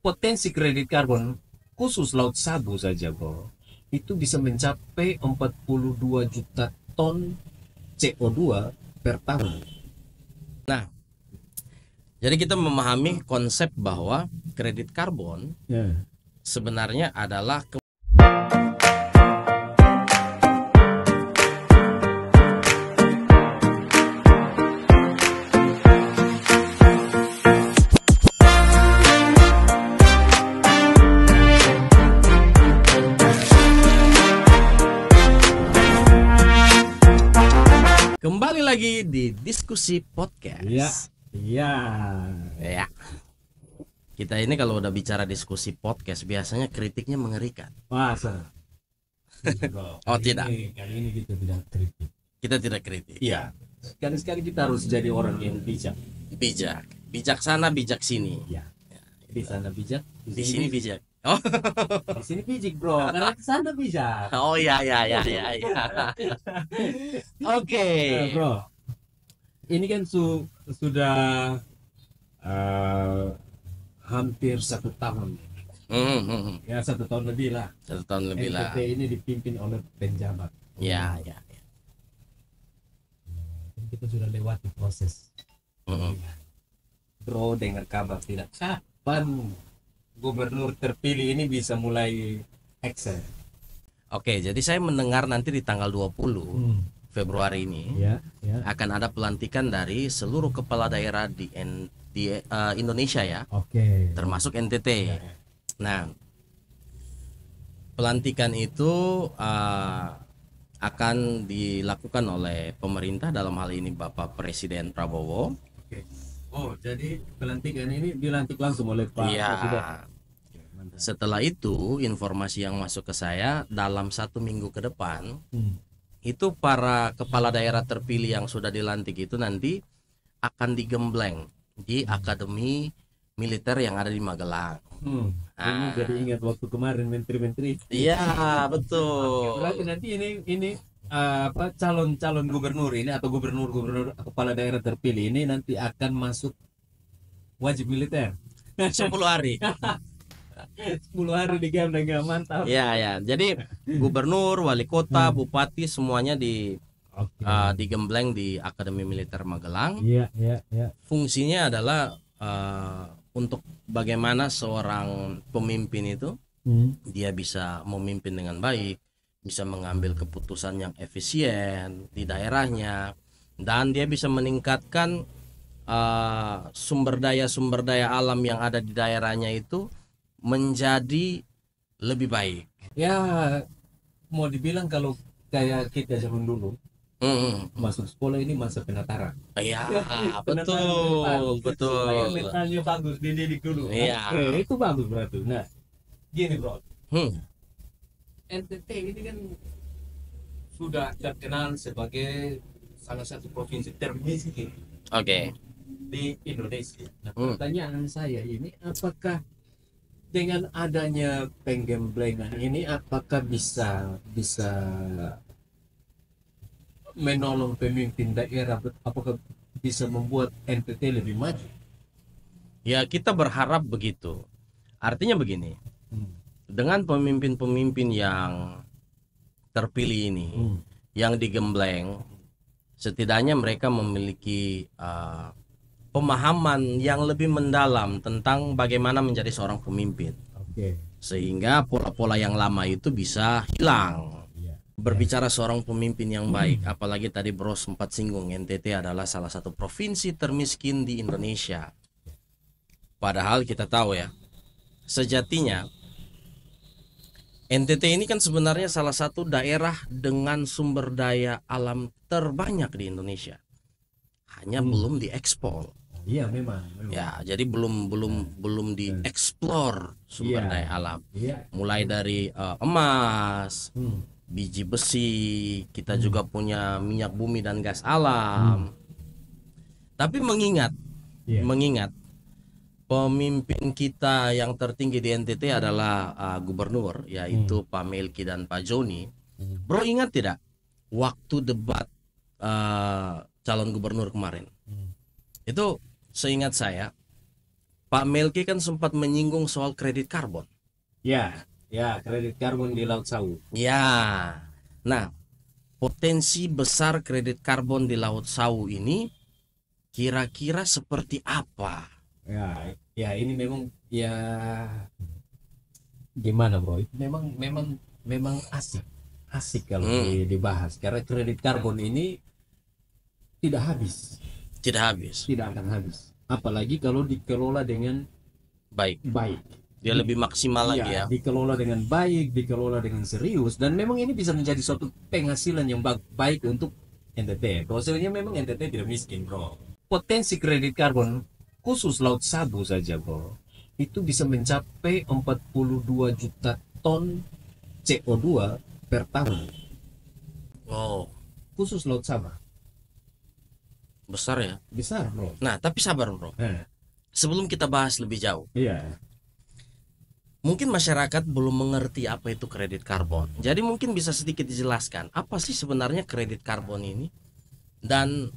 potensi kredit karbon khusus Laut Sabu saja, bro, itu bisa mencapai 42 juta ton CO2 per tahun. Nah, jadi kita memahami konsep bahwa kredit karbon sebenarnya adalah kembali lagi di diskusi podcast. Ya. Kita ini kalau udah bicara diskusi podcast biasanya kritiknya mengerikan. Masa? Oh, tidak. Kali ini kita tidak kritik. Kita tidak kritik. Iya. Sekali-sekali kita harus jadi orang yang bijak. Bijaksana, bijak sini. Iya. Di sana bijak, Di sini bijak. Oh. Di sini bijak, bro. Karena di sana bijak. Oh ya. Oke. Bro. Ini kan sudah hampir 1 tahun. Ya 1 tahun lebih lah. 1 tahun lebih lah. NTT ini dipimpin oleh penjabat. Ya. Kita sudah lewati proses. Bro, dengar kabar tidak? Kapan gubernur terpilih ini bisa mulai action? Oke, jadi saya mendengar nanti di tanggal 20 Februari ini akan ada pelantikan dari seluruh kepala daerah di Indonesia ya. Oke. Termasuk NTT. Nah, pelantikan itu akan dilakukan oleh pemerintah, dalam hal ini Bapak Presiden Prabowo. Oke. Oh, jadi pelantikan ini dilantik langsung oleh Pak Presiden. Setelah itu, informasi yang masuk ke saya dalam 1 minggu ke depan, itu para kepala daerah terpilih yang sudah dilantik itu nanti akan digembleng di Akademi Militer yang ada di Magelang. Ini jadi ingat waktu kemarin menteri-menteri. Iya, betul. Berarti nanti ini calon gubernur ini atau gubernur kepala daerah terpilih ini nanti akan masuk wajib militer 10 hari. 10 hari digembleng, mantap. Ya. Jadi gubernur, wali kota, bupati semuanya digembleng di Akademi Militer Magelang. Iya. Fungsinya adalah untuk bagaimana seorang pemimpin itu dia bisa memimpin dengan baik, bisa mengambil keputusan yang efisien di daerahnya, dan dia bisa meningkatkan sumber daya alam yang ada di daerahnya itu menjadi lebih baik. Ya, mau dibilang kalau kayak kita zaman dulu masuk sekolah ini masa penataran. Iya, betul. Supaya mentalnya bagus, dididik dulu. Iya. Itu bagus berarti. Nah, gini bro, NTT ini kan sudah terkenal sebagai salah satu provinsi termiskin di Indonesia. Nah, pertanyaan saya ini, apakah dengan adanya penggemblengan ini apakah bisa menolong pemimpin daerah, apakah bisa membuat NTT lebih maju? Ya, kita berharap begitu. Artinya begini, dengan pemimpin-pemimpin yang terpilih ini, yang digembleng, setidaknya mereka memiliki pemahaman yang lebih mendalam tentang bagaimana menjadi seorang pemimpin. Sehingga pola-pola yang lama itu bisa hilang. Berbicara seorang pemimpin yang baik, apalagi tadi Bro sempat singgung NTT adalah salah satu provinsi termiskin di Indonesia. Padahal kita tahu ya, sejatinya NTT ini kan sebenarnya salah satu daerah dengan sumber daya alam terbanyak di Indonesia. Hanya belum diekspor. Iya, memang. Ya, jadi belum dieksplor sumber daya alam. Mulai dari emas, biji besi, kita juga punya minyak bumi dan gas alam. Tapi mengingat pemimpin kita yang tertinggi di NTT adalah gubernur, yaitu Pak Melki dan Pak Joni. Bro, ingat tidak waktu debat calon gubernur kemarin? Itu seingat saya Pak Melki kan sempat menyinggung soal kredit karbon. Ya, ya, kredit karbon di Laut Sawu. Ya, nah potensi besar kredit karbon di Laut Sawu ini kira-kira seperti apa? Ya, ya ini memang ya gimana bro? Itu memang asik kalau dibahas. Karena kredit karbon ini tidak habis, Tidak habis. tidak akan habis. Apalagi kalau dikelola dengan Baik. baik. Dia lebih maksimal lagi ya. Dikelola dengan baik, dikelola dengan serius, dan memang ini bisa menjadi suatu penghasilan yang baik untuk NTT. Maksudnya memang NTT tidak miskin bro. Potensi kredit karbon khusus Laut Sabu saja bro, itu bisa mencapai 42 juta ton CO2 per tahun. Wow, Khusus Laut Sabah. besar ya. Besar bro. Nah, tapi sabar bro. Nah, Sebelum kita bahas lebih jauh, iya. mungkin masyarakat belum mengerti apa itu kredit karbon. Jadi mungkin bisa sedikit dijelaskan apa sih sebenarnya kredit karbon ini dan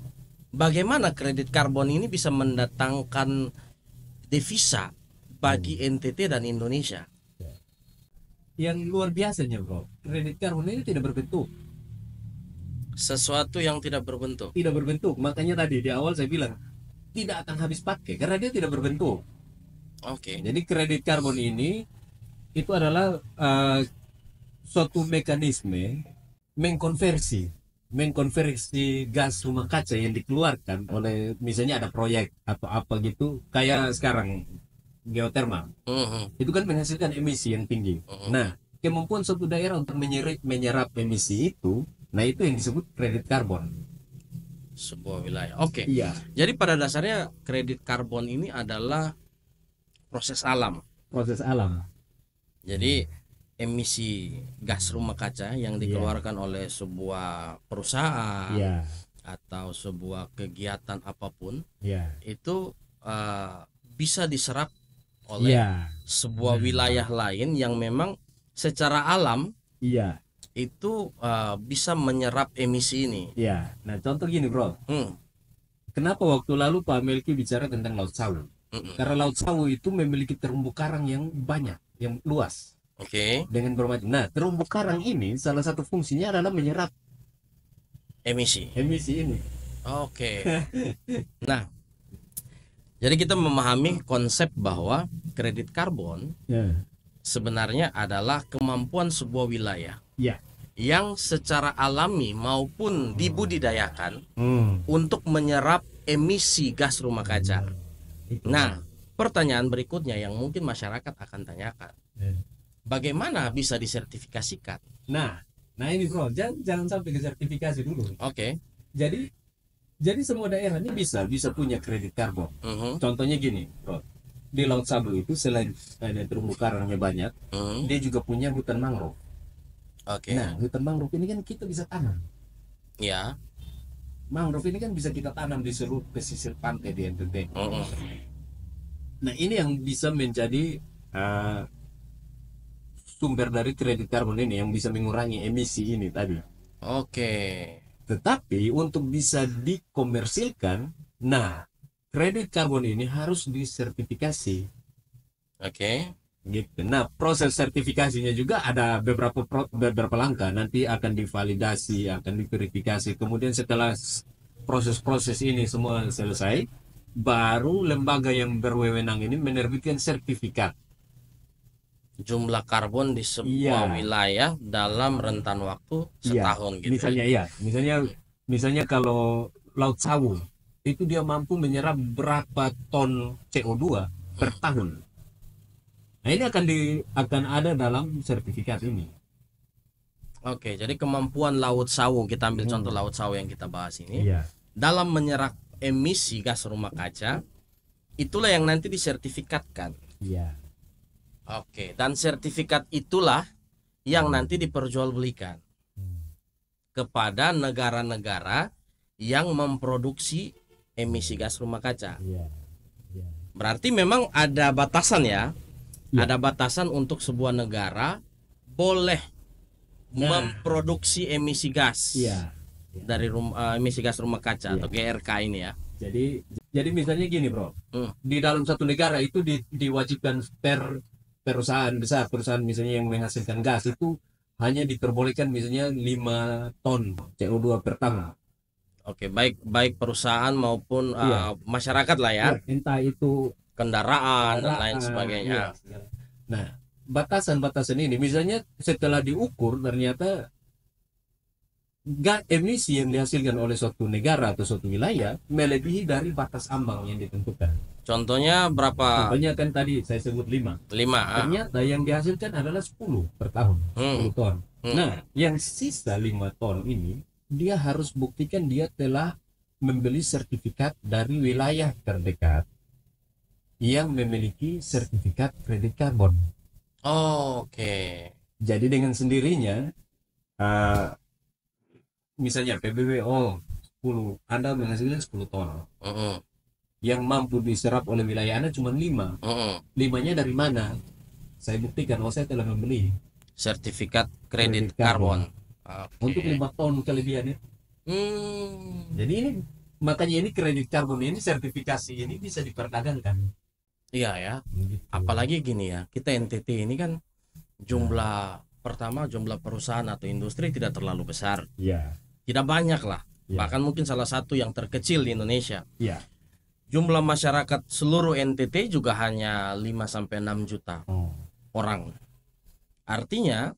bagaimana kredit karbon ini bisa mendatangkan devisa bagi NTT dan Indonesia. Yang luar biasanya bro, kredit karbon ini tidak berbentuk. Sesuatu yang tidak berbentuk. Tidak berbentuk. Makanya tadi di awal saya bilang tidak akan habis pakai karena dia tidak berbentuk. Oke. Jadi kredit karbon ini itu adalah suatu mekanisme mengkonversi gas rumah kaca yang dikeluarkan oleh misalnya ada proyek atau apa gitu kayak sekarang geotermal. Itu kan menghasilkan emisi yang tinggi. Nah, kemampuan suatu daerah untuk menyerap emisi itu, nah itu yang disebut kredit karbon. Sebuah wilayah. Oke. Iya, Jadi pada dasarnya kredit karbon ini adalah proses alam. proses alam. Jadi emisi gas rumah kaca yang dikeluarkan oleh sebuah perusahaan Iya, atau sebuah kegiatan apapun iya. itu bisa diserap oleh Iya, sebuah wilayah lain yang memang secara alam iya, itu bisa menyerap emisi ini. iya. Nah, contoh gini, bro. Hmm, Kenapa waktu lalu Pak Melki bicara tentang Laut Sawu? Karena Laut Sawu itu memiliki terumbu karang yang banyak, yang luas, Oke. dengan bermacam. Nah, terumbu karang ini salah satu fungsinya adalah menyerap Emisi. emisi ini. Oke. Nah, jadi kita memahami konsep bahwa kredit karbon Ya, sebenarnya adalah kemampuan sebuah wilayah ya. yang secara alami maupun dibudidayakan Hmm. untuk menyerap emisi gas rumah kaca. Nah, pertanyaan berikutnya yang mungkin masyarakat akan tanyakan, bagaimana bisa disertifikasikan? Nah, ini bro, jangan sampai ke sertifikasi dulu. Oke. Jadi semua daerah ini bisa punya kredit karbon. Contohnya gini, bro. Di Laut Sabu itu selain ada terumbu karangnya banyak, dia juga punya hutan mangrove. Oke. Nah, hutan mangrove ini kan kita bisa tanam. Ya. Mangrove ini kan bisa kita tanam di seluruh pesisir pantai di NTT. Nah, ini yang bisa menjadi sumber dari kredit karbon ini yang bisa mengurangi emisi ini tadi. Oke. Tetapi untuk bisa dikomersilkan, nah kredit karbon ini harus disertifikasi. Oke. Gitu. Nah, proses sertifikasinya juga ada beberapa langkah. Nanti akan divalidasi, akan diverifikasi. Kemudian setelah proses-proses ini semua selesai, baru lembaga yang berwenang ini menerbitkan sertifikat. Jumlah karbon di sebuah wilayah dalam rentan waktu setahun gitu. Misalnya kalau Laut Sawu itu dia mampu menyerap berapa ton CO2 per tahun. Nah, ini akan ada dalam sertifikat ini. Oke, jadi kemampuan Laut Sawu, kita ambil contoh Laut Sawu yang kita bahas ini, dalam menyerap emisi gas rumah kaca, itulah yang nanti disertifikatkan. Iya. Oke, dan sertifikat itulah yang nanti diperjualbelikan kepada negara-negara yang memproduksi emisi gas rumah kaca. Berarti memang ada batasan ya. Ada batasan untuk sebuah negara boleh memproduksi emisi gas dari emisi gas rumah kaca atau GRK ini ya. Jadi misalnya gini bro, di dalam satu negara itu diwajibkan per perusahaan besar, perusahaan misalnya yang menghasilkan gas itu hanya diperbolehkan misalnya 5 ton CO2 per tahun. Oke, baik perusahaan maupun Iya. masyarakat lah ya, Ya, entah itu kendaraan dan lain kendaraan, sebagainya. iya. Nah, batasan-batasan ini misalnya setelah diukur ternyata gas emisi yang dihasilkan oleh suatu negara atau suatu wilayah melebihi dari batas ambang yang ditentukan. Contohnya berapa? Contohnya kan tadi saya sebut 5. 5. Ternyata yang dihasilkan adalah 10 per tahun, 10 ton. Nah, yang sisa 5 ton ini dia harus buktikan dia telah membeli sertifikat dari wilayah terdekat yang memiliki sertifikat kredit karbon. Oke. Jadi dengan sendirinya misalnya PBBO 10, Anda menghasilkan 10 ton. Yang mampu diserap oleh wilayah Anda cuma 5. 5-nya dari mana? Saya buktikan, saya telah membeli sertifikat kredit karbon. Untuk 5 ton kelebihannya. Jadi ini makanya ini kredit karbon ini, sertifikasi ini bisa diperdagangkan. Iya ya. Gitu. Apalagi gini ya, kita NTT ini kan jumlah perusahaan atau industri tidak terlalu besar. Iya. Tidak banyak lah. Ya. Bahkan mungkin salah satu yang terkecil di Indonesia. Iya. Jumlah masyarakat seluruh NTT juga hanya 5-6 juta orang. Artinya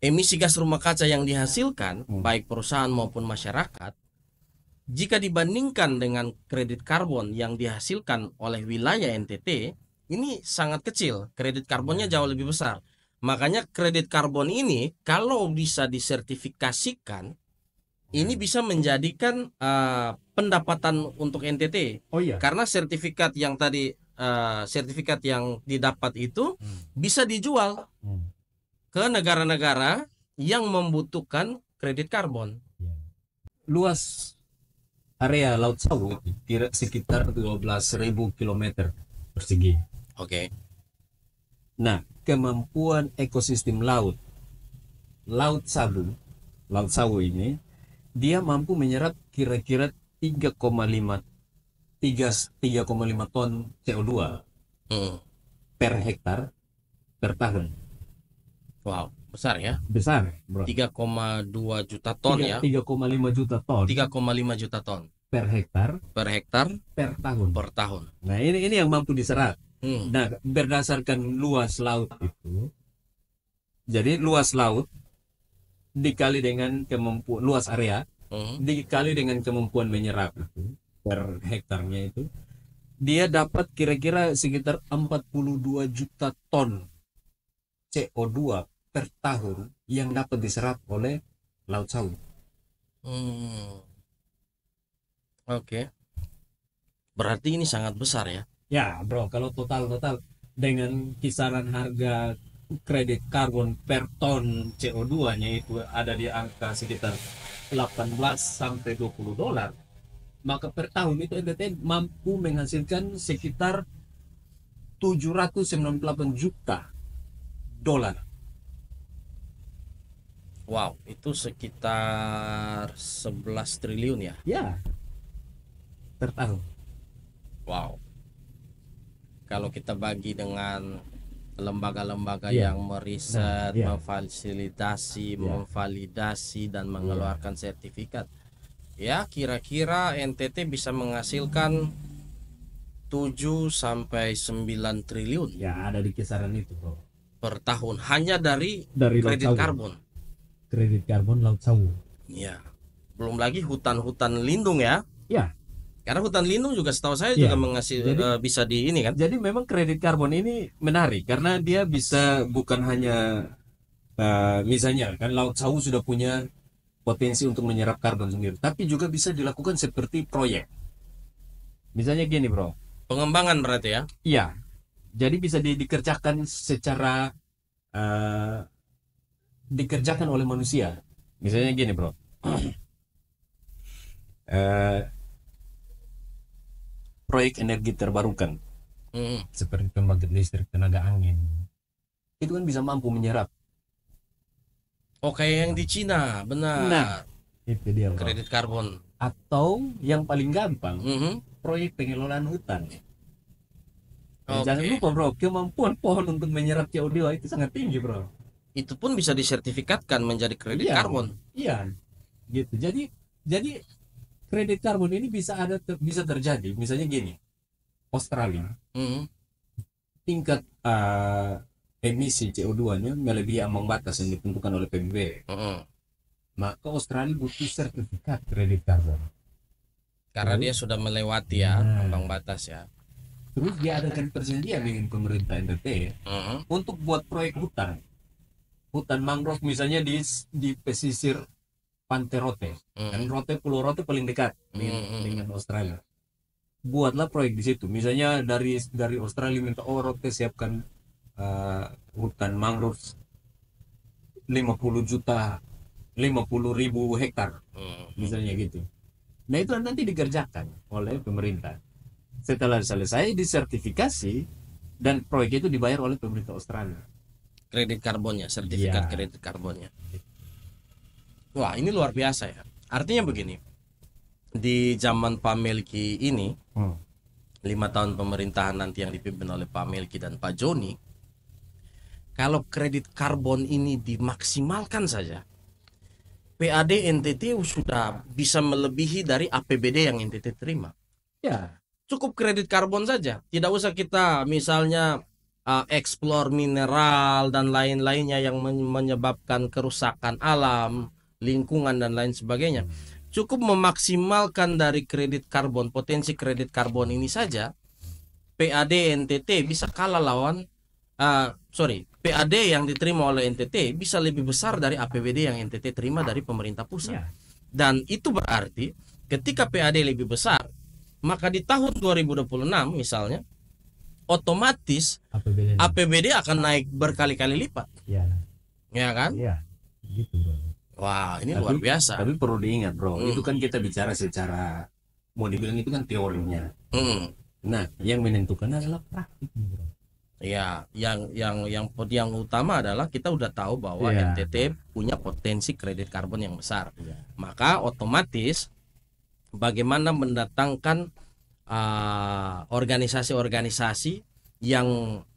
emisi gas rumah kaca yang dihasilkan baik perusahaan maupun masyarakat, jika dibandingkan dengan kredit karbon yang dihasilkan oleh wilayah NTT, ini sangat kecil. Kredit karbonnya jauh lebih besar. Makanya kredit karbon ini kalau bisa disertifikasikan, ini bisa menjadikan pendapatan untuk NTT. Oh iya. Karena sertifikat yang tadi sertifikat yang didapat itu bisa dijual ke negara-negara yang membutuhkan kredit karbon. Luas area Laut Sawu kira sekitar 12.000 km persegi. Oke. Nah, kemampuan ekosistem laut Sawu ini dia mampu menyerap kira-kira 3,5 ton CO2 per hektar per tahun. Wow, besar ya. Besar, bro. 3,2 juta ton ya. 3,5 juta ton. 3,5 juta ton per hektar per tahun. Nah, ini yang mampu diserap. Nah, berdasarkan luas laut itu. Jadi luas laut dikali dengan kemampuan luas area dikali dengan kemampuan menyerap itu per hektarnya itu, dia dapat kira-kira sekitar 42 juta ton CO2 per tahun yang dapat diserap oleh Laut Sawu. Oke. Berarti ini sangat besar ya. Ya bro, kalau total dengan kisaran harga kredit karbon per ton CO2 nya itu ada di angka sekitar 18 sampai 20 dolar, maka per tahun itu NTT mampu menghasilkan sekitar 798 juta dolar. Wow, itu sekitar 11 triliun ya? Ya, per tahun. Wow. Kalau kita bagi dengan lembaga-lembaga yang meriset, memfasilitasi, memvalidasi dan mengeluarkan sertifikat, ya kira-kira NTT bisa menghasilkan 7 sampai 9 triliun. Ya, ada di kisaran itu, bro. Per tahun hanya dari kredit karbon. Kredit karbon Laut Sawu. Ya. Belum lagi hutan-hutan lindung ya. Ya. Karena hutan lindung juga setahu saya juga bisa di ini kan. Jadi memang kredit karbon ini menarik karena dia bisa bukan hanya misalnya kan Laut Sawu sudah punya potensi untuk menyerap karbon sendiri, tapi juga bisa dilakukan seperti proyek. Misalnya gini, bro. Pengembangan berarti ya? Iya. Jadi bisa dikerjakan secara dikerjakan oleh manusia. Misalnya gini, bro. Proyek energi terbarukan seperti pembangkit listrik tenaga angin itu kan bisa mampu menyerap. Oh, kayak yang di Cina, benar. Nah, itu dia, bro. Kredit karbon Atau yang paling gampang, Mhm. proyek pengelolaan hutan. Dan Oke. jangan lupa bro, kemampuan pohon untuk menyerap CO2 itu sangat tinggi bro. Itu pun bisa disertifikatkan menjadi kredit Iya, karbon. iya, gitu. Jadi kredit karbon ini bisa terjadi. Misalnya gini, Australia Mhm. tingkat emisi CO2-nya melebihi ambang batas yang ditentukan oleh PBB. Mhm. Maka Australia butuh sertifikat kredit karbon. Karena dia Terus? sudah melewati ya Nah. ambang batas ya. Terus dia adakan perjanjian dengan pemerintah NTT Mhm. untuk buat proyek hutan mangrove misalnya di pesisir Pantai Rote. Dan Mhm. Rote, Pulau Rote paling dekat dengan Australia. Buatlah proyek di situ. Misalnya dari Australia minta, oh Rote siapkan hutan mangrove 50 hektar misalnya gitu. Nah itu nanti dikerjakan oleh pemerintah. Setelah selesai disertifikasi dan proyek itu dibayar oleh pemerintah Australia. Kredit karbonnya, sertifikat Iya. kredit karbonnya. Wah, ini luar biasa ya. Artinya begini, di zaman Pak Melki ini, 5 tahun pemerintahan nanti yang dipimpin oleh Pak Melki dan Pak Joni, kalau kredit karbon ini dimaksimalkan saja, PAD NTT sudah bisa melebihi dari APBD yang NTT terima. Ya. Cukup kredit karbon saja, tidak usah kita misalnya eksplor mineral dan lain-lainnya yang menyebabkan kerusakan alam, lingkungan dan lain sebagainya. Cukup memaksimalkan dari kredit karbon, potensi kredit karbon ini saja, PAD NTT bisa kalah lawan PAD yang diterima oleh NTT bisa lebih besar dari APBD yang NTT terima dari pemerintah pusat. Ya. Dan itu berarti ketika PAD lebih besar, maka di tahun 2026 misalnya, otomatis APBD akan naik berkali-kali lipat. Ya. Ya kan? Iya. Gitu bro. Wah, ini luar biasa. Tapi perlu diingat bro, itu kan kita bicara secara, mau dibilang itu kan teorinya. Nah, yang menentukan adalah praktiknya bro. Ya, yang utama adalah kita udah tahu bahwa NTT punya potensi kredit karbon yang besar. Maka otomatis bagaimana mendatangkan organisasi-organisasi yang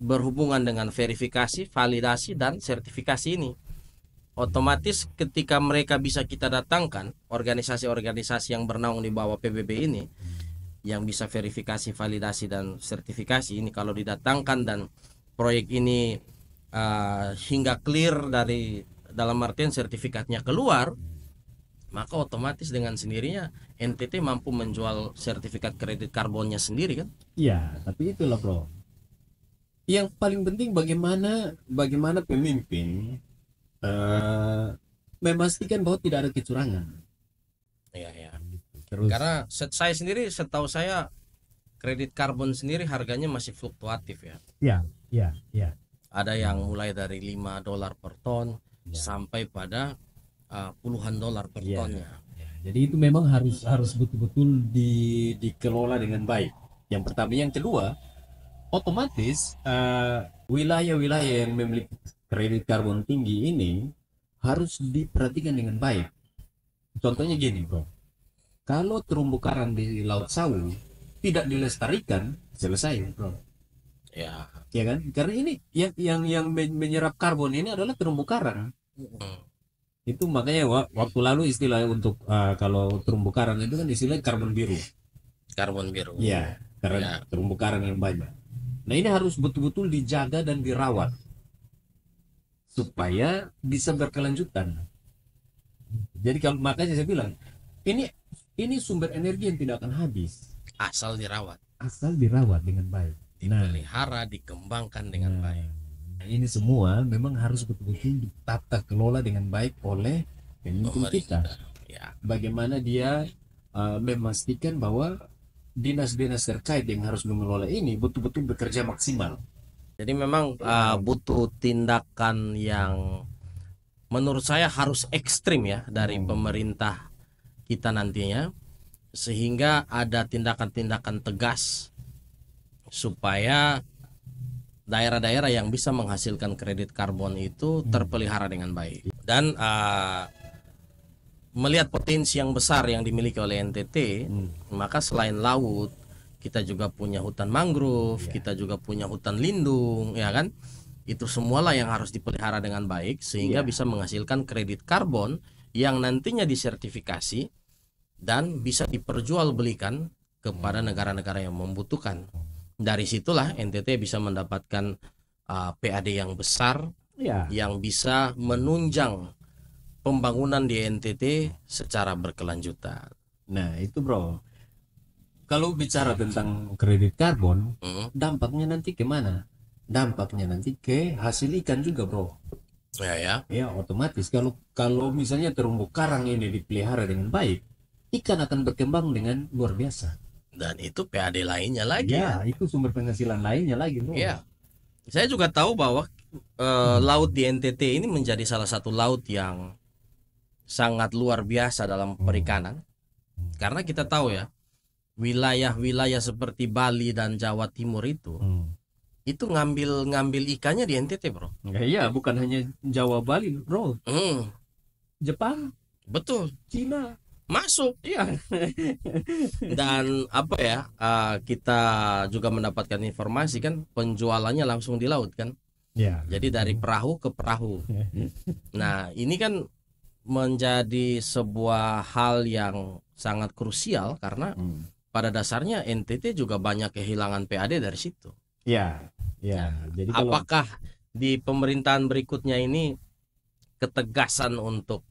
berhubungan dengan verifikasi, validasi dan sertifikasi ini. Otomatis ketika mereka bisa kita datangkan, organisasi-organisasi yang bernaung di bawah PBB ini yang bisa verifikasi, validasi dan sertifikasi ini, kalau didatangkan dan proyek ini hingga clear dari dalam artian sertifikatnya keluar, maka otomatis dengan sendirinya NTT mampu menjual sertifikat kredit karbonnya sendiri kan? Iya, tapi itulah bro. Yang paling penting bagaimana pemimpin memastikan bahwa tidak ada kecurangan. Iya ya. Terus, Karena saya sendiri, setahu saya kredit karbon sendiri harganya masih fluktuatif ya. ya. Ada yang mulai dari $5 per ton sampai pada puluhan dolar per tonnya. Jadi itu memang harus betul-betul dikelola dengan baik. Yang pertama, yang kedua, otomatis wilayah-wilayah yang memiliki kredit karbon tinggi ini harus diperhatikan dengan baik. Contohnya gini bro, kalau terumbu karang di Laut Sawu tidak dilestarikan, selesai bro. Ya kan? Karena ini yang menyerap karbon ini adalah terumbu karang. Itu makanya waktu lalu istilah untuk kalau terumbu karang itu kan istilahnya karbon biru. Karbon biru. Iya, karena terumbu karang yang banyak. Nah ini harus betul-betul dijaga dan dirawat supaya bisa berkelanjutan. Jadi kalau makanya saya bilang ini sumber energi yang tidak akan habis asal dirawat dengan baik, dipelihara, dikembangkan dengan baik. Nah, ini semua memang harus betul-betul ditata kelola dengan baik oleh pemimpin kita. Bagaimana dia memastikan bahwa dinas-dinas terkait yang harus mengelola ini betul-betul bekerja maksimal. Jadi memang butuh tindakan yang menurut saya harus ekstrim ya dari pemerintah kita nantinya, sehingga ada tindakan-tindakan tegas supaya daerah-daerah yang bisa menghasilkan kredit karbon itu terpelihara dengan baik. Dan melihat potensi yang besar yang dimiliki oleh NTT, maka selain laut, kita juga punya hutan mangrove, kita juga punya hutan lindung, ya kan? Itu semualah yang harus dipelihara dengan baik sehingga bisa menghasilkan kredit karbon yang nantinya disertifikasi dan bisa diperjualbelikan kepada negara-negara yang membutuhkan. Dari situlah NTT bisa mendapatkan PAD yang besar yang bisa menunjang pembangunan di NTT secara berkelanjutan. Nah itu bro, kalau bicara tentang kredit karbon, dampaknya nanti kemana? Dampaknya nanti ke hasil ikan juga bro. Ya. Ya otomatis kalau misalnya terumbu karang ini dipelihara dengan baik, ikan akan berkembang dengan luar biasa. Dan itu PAD lainnya lagi. Ya itu sumber penghasilan lainnya lagi bro. Ya, saya juga tahu bahwa laut di NTT ini menjadi salah satu laut yang sangat luar biasa dalam perikanan. Karena kita tahu ya, wilayah-wilayah seperti Bali dan Jawa Timur itu ngambil ikannya di NTT bro. Iya, bukan hanya Jawa Bali bro, Jepang, betul, Cina masuk. Iya. Dan kita juga mendapatkan informasi kan, penjualannya langsung di laut kan. Ya. Jadi dari perahu ke perahu. Nah ini kan menjadi sebuah hal yang sangat krusial karena pada dasarnya NTT juga banyak kehilangan PAD dari situ. Ya. Jadi apakah di pemerintahan berikutnya ini ketegasan untuk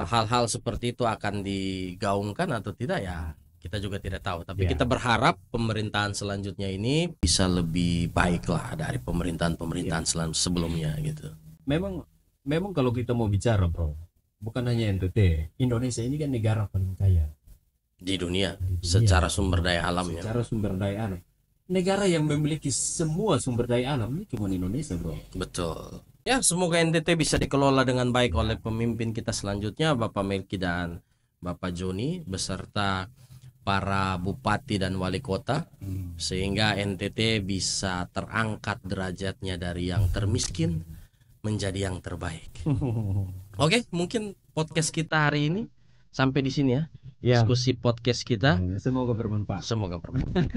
hal-hal seperti itu akan digaungkan atau tidak, ya kita juga tidak tahu. Tapi kita berharap pemerintahan selanjutnya ini bisa lebih baik lah dari pemerintahan sebelumnya gitu. Memang kalau kita mau bicara bro, bukan hanya NTT, Indonesia ini kan negara paling kaya di dunia secara sumber daya alamnya. Secara sumber daya alam, negara yang memiliki semua sumber daya alam ini cuma Indonesia bro. Betul. Ya, semoga NTT bisa dikelola dengan baik oleh pemimpin kita selanjutnya, Bapak Melki dan Bapak Joni, beserta para bupati dan wali kota, sehingga NTT bisa terangkat derajatnya dari yang termiskin menjadi yang terbaik. Oke, mungkin podcast kita hari ini sampai di sini ya. Diskusi podcast kita. Semoga bermanfaat. Semoga bermanfaat.